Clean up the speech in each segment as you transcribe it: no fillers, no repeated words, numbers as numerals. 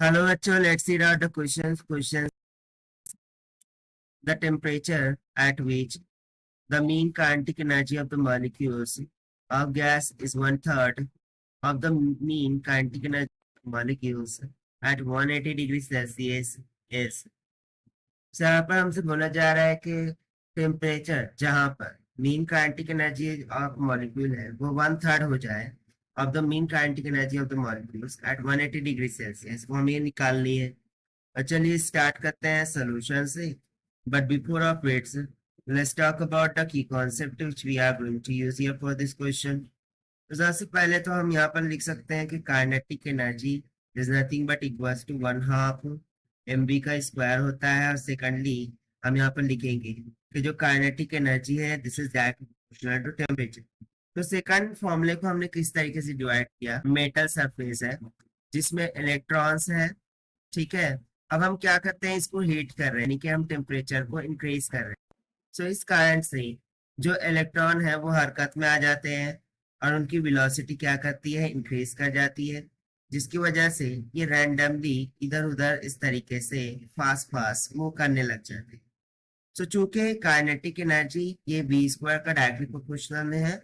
Hello, bachcho. Let's read out the questions. The temperature at which the mean kinetic energy of the molecules of gas is 1/3 of the mean kinetic energy of molecules at 180 degrees Celsius is. So यहाँ पर हमसे बोला जा रहा है कि temperature जहाँ पर mean kinetic energy of molecule है वो 1/3 हो जाए of the mean kinetic energy of the molecules at 180 degree Celsius, वो हमें निकालनी है। और चलिए स्टार्ट करते हैं सोल्यूशन से। But before of its, let's talk about the key concept which we are going to use here for this question. तो सबसे पहले तो हम यहाँ पर लिख सकते हैं कि kinetic energy is nothing but equals to 1/2 mv का स्क्वायर होता है। और सेकंडली हम यहाँ पर लिखेंगे कि जो काइनेटिक एनर्जी है this is directly proportional to temperature. तो सेकंड फॉर्मूले को हमने किस तरीके से डिवाइड किया, मेटल सरफेस है जिसमें इलेक्ट्रॉन्स है, ठीक है। अब हम क्या करते हैं, इसको हीट कर रहे हैं, यानी कि हम टेम्परेचर को इंक्रीज कर रहे हैं। सो इस कारण से जो इलेक्ट्रॉन है वो हरकत में आ जाते हैं और उनकी वेलोसिटी क्या करती है, इंक्रीज कर जाती है, जिसकी वजह से ये रैंडमली इधर उधर इस तरीके से फास्ट फास्ट मूव करने लग जाते हैं। सो चूंकि काइनेटिक एनर्जी ये v² का डायरेक्टली प्रोपोर्शनल में है,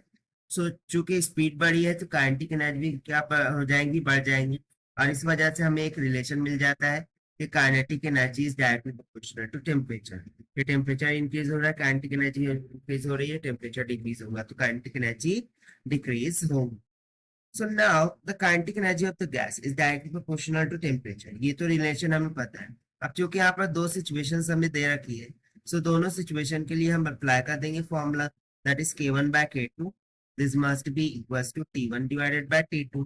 सो चूंकि स्पीड बढ़ी है तो काइनेटिक एनर्जी क्या हो जाएंगी, बढ़ जाएंगी। और इस वजह से हमें एक रिलेशन मिल जाता है कि kinetic energy is directly proportional to temperature. ये टेम्परेचर इंक्रीज हो रहा है, काइनेटिक एनर्जी इंक्रीज हो रही है, टेम्परेचर डिक्रीज होगा तो काइनेटिक एनर्जी डिक्रीज होगी। So now the kinetic energy of the gas is directly proportional to temperature. ये तो रिलेशन हमें पता है। अब क्योंकि यहाँ पर दो सिचुएशंस हमें दे रखी है, सो दोनों सिचुएशन के लिए हम अप्लाई कर देंगे formula, that is k1/k2 this must be equals to t1 divided by t2।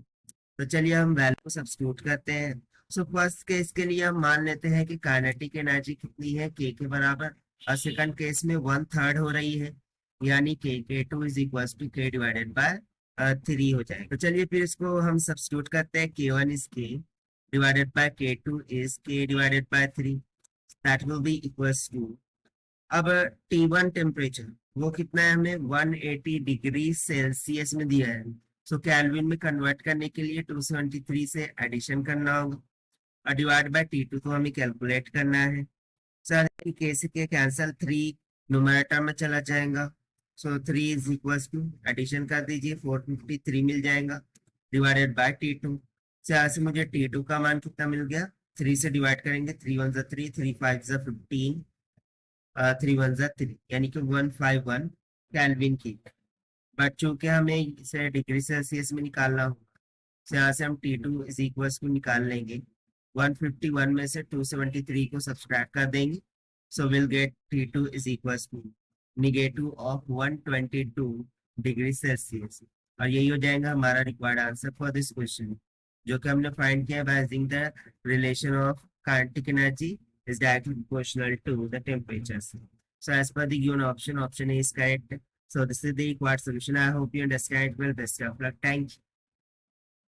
तो चलिए हम वैल्यू को सब्स्टिट्यूट करते हैं। सो फर्स्ट केस के लिए हम मान लेते हैं कि काइनेटिक एनर्जी कितनी है, k के बराबर, और सेकंड केस में 1/3 हो रही है, यानी k2 is equals to k divided by 3 हो जाएगा। तो चलिए फिर इसको हम सब्स्टिट्यूट करते हैं, k1 is k divided by k2 is k divided by 3, that will be equals to, अब T1 टेम्परेचर वो कितना है, हमें 180 डिग्री सेल्सियस में दिया है। सो केल्विन में कन्वर्ट करने के लिए 273 से एडिशन करना होगा और डिवाइड बाय T2 तो हमें कैलकुलेट करना है। सर k से k कैंसल, 3 न्यूमरेटर में चला जाएगा, सो 3 इज इक्वल्स टू, एडिशन कर दीजिए, 453 मिल जाएगा डिवाइडेड बाय T2। से यहाँ से मुझे T2 का मान कितना मिल गया, 3 से डिवाइड करेंगे, 3 1 3, 3 5 15, 3 1 3, यानी कि 151 केल्विन की। बट चूंकि हमें इसे डिग्री सेल्सियस में निकालना होगा, तो यहाँ से हम T2 इज इक्वल्स टू निकाल लेंगे, 151 में से 273 को सब्सट्रैक्ट कर देंगे, so will get T2 is equals to negative of 122 degree Celsius. और यही हो जाएगा हमारा required answer for this question, जो कि हमने फाइंड किया by using the relation of kinetic energy is directly proportional to the temperature. So as per the given option A is correct. So this is the required solution. I hope you understand it well. Best of luck. Thank you.